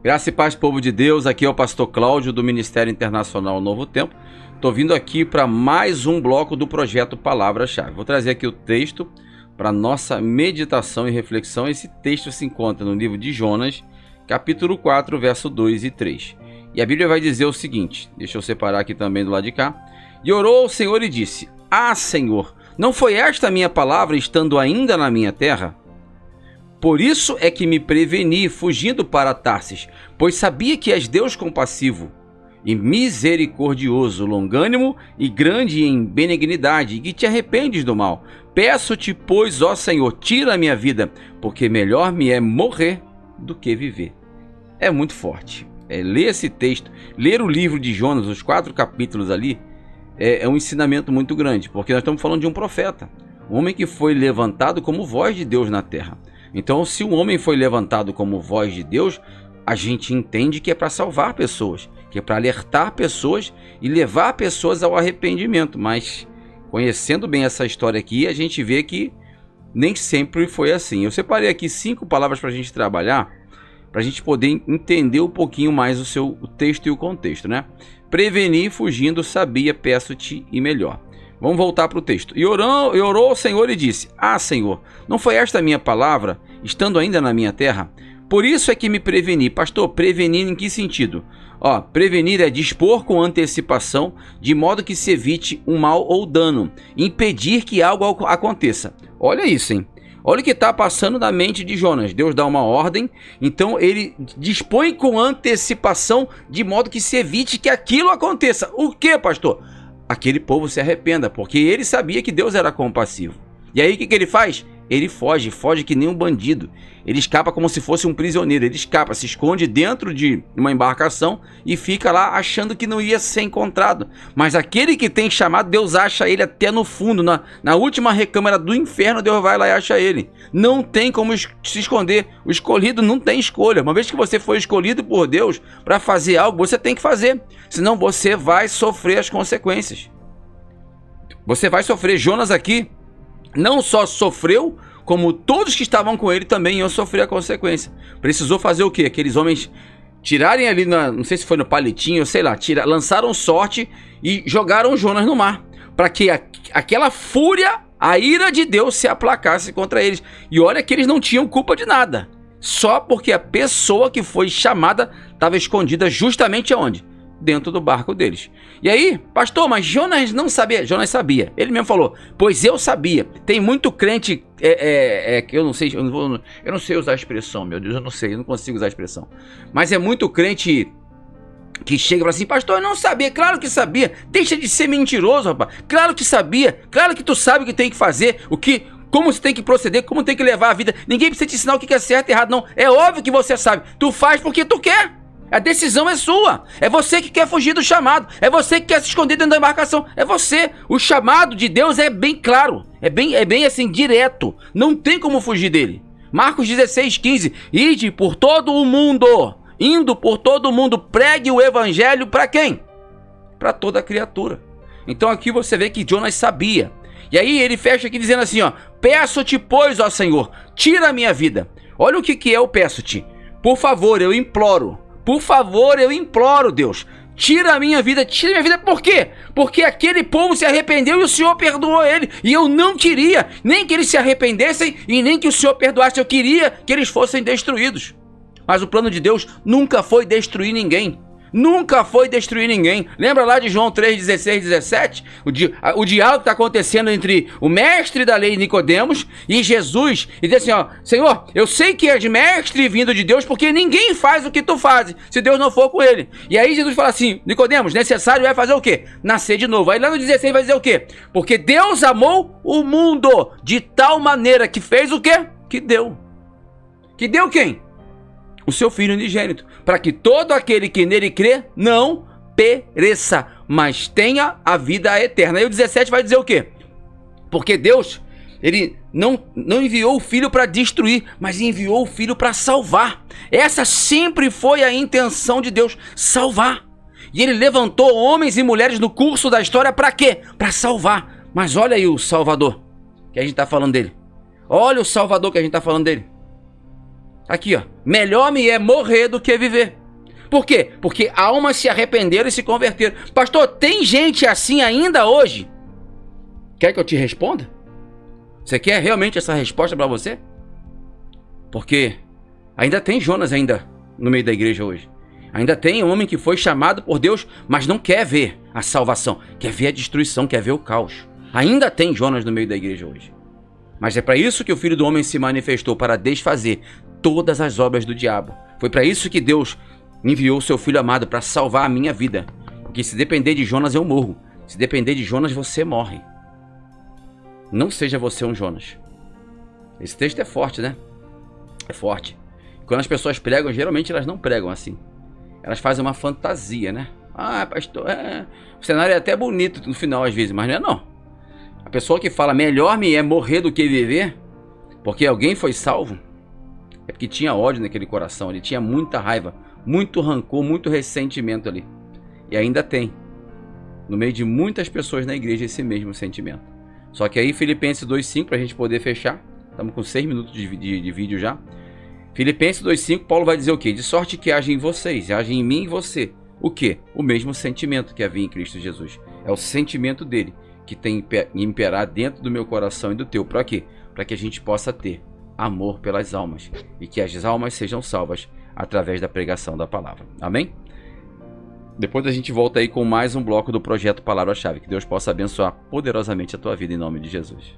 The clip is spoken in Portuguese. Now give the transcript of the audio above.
Graça e paz, povo de Deus, aqui é o pastor Cláudio do Ministério Internacional Novo Tempo. Estou vindo aqui para mais um bloco do projeto Palavra-Chave. Vou trazer aqui o texto para nossa meditação e reflexão. Esse texto se encontra no livro de Jonas, capítulo 4, verso 2 e 3. E a Bíblia vai dizer o seguinte, deixa eu separar aqui também do lado de cá. E orou ao Senhor e disse: Ah, Senhor, não foi esta a minha palavra estando ainda na minha terra? Por isso é que me preveni, fugindo para Tarsis, pois sabia que és Deus compassivo e misericordioso, longânimo e grande em benignidade, e que te arrependes do mal. Peço-te, pois, ó Senhor, tira a minha vida, porque melhor me é morrer do que viver. É muito forte. Ler esse texto, ler o livro de Jonas, os 4 capítulos ali, é um ensinamento muito grande, porque nós estamos falando de um profeta, um homem que foi levantado como voz de Deus na terra. Então, se um homem foi levantado como voz de Deus, a gente entende que é para salvar pessoas, que é para alertar pessoas e levar pessoas ao arrependimento. Mas, conhecendo bem essa história aqui, a gente vê que nem sempre foi assim. Eu separei aqui 5 palavras para a gente trabalhar, para a gente poder entender um pouquinho mais o texto e o contexto, né? Preveni, fugindo, sabia, peço-te e melhor. Vamos voltar para o texto. E orou ao Senhor e disse: Ah, Senhor, não foi esta a minha palavra, estando ainda na minha terra? Por isso é que me preveni. Pastor, prevenir em que sentido? Prevenir é dispor com antecipação, de modo que se evite um mal ou dano, impedir que algo aconteça. Olha isso, hein? Olha o que está passando na mente de Jonas. Deus dá uma ordem, então ele dispõe com antecipação, de modo que se evite que aquilo aconteça. O que, pastor? Aquele povo se arrependa, porque ele sabia que Deus era compassivo. E aí o que ele faz? Ele foge que nem um bandido. Ele escapa como se fosse um prisioneiro. Ele escapa, se esconde dentro de uma embarcação e fica lá achando que não ia ser encontrado. Mas aquele que tem chamado, Deus acha ele até no fundo, na última recâmara do inferno, Deus vai lá e acha ele. Não tem como se esconder. O escolhido não tem escolha. Uma vez que você foi escolhido por Deus para fazer algo, você tem que fazer. Senão você vai sofrer as consequências. Você vai sofrer. Jonas aqui não só sofreu, como todos que estavam com ele também iam sofrer a consequência. Precisou fazer o quê? Aqueles homens tirarem ali, não sei se foi no palitinho, sei lá, lançaram sorte e jogaram Jonas no mar, para que aquela fúria, a ira de Deus se aplacasse contra eles. E olha que eles não tinham culpa de nada, só porque a pessoa que foi chamada estava escondida justamente aonde? Dentro do barco deles. E aí, pastor, mas Jonas não sabia. Jonas sabia. Ele mesmo falou: pois eu sabia. Tem muito crente que eu não sei, eu não sei usar a expressão, meu Deus, eu não consigo usar a expressão. Mas é muito crente que chega e fala assim: pastor, eu não sabia. Claro que sabia. Deixa de ser mentiroso, rapaz. Claro que sabia. Claro que tu sabe o que tem que fazer, como você tem que proceder, como tem que levar a vida. Ninguém precisa te ensinar o que é certo e errado, não. É óbvio que você sabe. Tu faz porque tu quer. A decisão é sua. É você que quer fugir do chamado. É você que quer se esconder dentro da embarcação. É você. O chamado de Deus é bem claro. É bem assim, direto. Não tem como fugir dele. Marcos 16:15. Ide por todo o mundo. Indo por todo o mundo. Pregue o evangelho para quem? Para toda criatura. Então aqui você vê que Jonas sabia. E aí ele fecha aqui dizendo assim, peço-te, pois, ó Senhor, tira a minha vida. Olha o que é o peço-te. Por favor, eu imploro. Por favor, eu imploro, Deus, tira a minha vida. Tira a minha vida por quê? Porque aquele povo se arrependeu e o Senhor perdoou ele. E eu não queria nem que eles se arrependessem e nem que o Senhor perdoasse. Eu queria que eles fossem destruídos. Mas o plano de Deus nunca foi destruir ninguém. Nunca foi destruir ninguém. Lembra lá de João 3:16-17? O diálogo que está acontecendo entre o mestre da lei Nicodemos e Jesus. E diz assim, Senhor, eu sei que és mestre vindo de Deus, porque ninguém faz o que tu fazes, se Deus não for com ele. E aí Jesus fala assim, Nicodemos, necessário é fazer o quê? Nascer de novo. Aí lá no 16 vai dizer o quê? Porque Deus amou o mundo de tal maneira que fez o quê? Que deu. Que deu quem? O seu Filho unigênito, para que todo aquele que nele crê não pereça, mas tenha a vida eterna. Aí o 17 vai dizer o quê? Porque Deus, ele não enviou o Filho para destruir, mas enviou o Filho para salvar. Essa sempre foi a intenção de Deus, salvar. E ele levantou homens e mulheres no curso da história para quê? Para salvar. Mas olha aí o Salvador que a gente está falando dele. Olha o Salvador que a gente está falando dele. Aqui, ó. Melhor me é morrer do que viver. Por quê? Porque almas se arrependeram e se converteram. Pastor, tem gente assim ainda hoje? Quer que eu te responda? Você quer realmente essa resposta para você? Porque ainda tem Jonas ainda no meio da igreja hoje. Ainda tem homem que foi chamado por Deus, mas não quer ver a salvação. Quer ver a destruição, quer ver o caos. Ainda tem Jonas no meio da igreja hoje. Mas é para isso que o Filho do Homem se manifestou, para desfazer todas as obras do diabo. Foi para isso que Deus enviou o seu Filho amado, para salvar a minha vida. Porque se depender de Jonas, eu morro. Se depender de Jonas, você morre. Não seja você um Jonas. Esse texto é forte, né? É forte. Quando as pessoas pregam, geralmente elas não pregam assim. Elas fazem uma fantasia, né? Ah, pastor, o cenário é até bonito no final às vezes, mas não é não. A pessoa que fala melhor me é morrer do que viver, porque alguém foi salvo, é porque tinha ódio naquele coração, ele tinha muita raiva, muito rancor, muito ressentimento ali. E ainda tem, no meio de muitas pessoas na igreja, esse mesmo sentimento. Só que aí Filipenses 2,5, para a gente poder fechar, estamos com 6 minutos de vídeo já. Filipenses 2,5, Paulo vai dizer o quê? De sorte que age em vocês, age em mim e você. O quê? O mesmo sentimento que havia em Cristo Jesus. É o sentimento dele que tem que imperar dentro do meu coração e do teu. Para quê? Para que a gente possa ter amor pelas almas e que as almas sejam salvas através da pregação da palavra. Amém? Depois a gente volta aí com mais um bloco do projeto Palavra-Chave. Que Deus possa abençoar poderosamente a tua vida em nome de Jesus.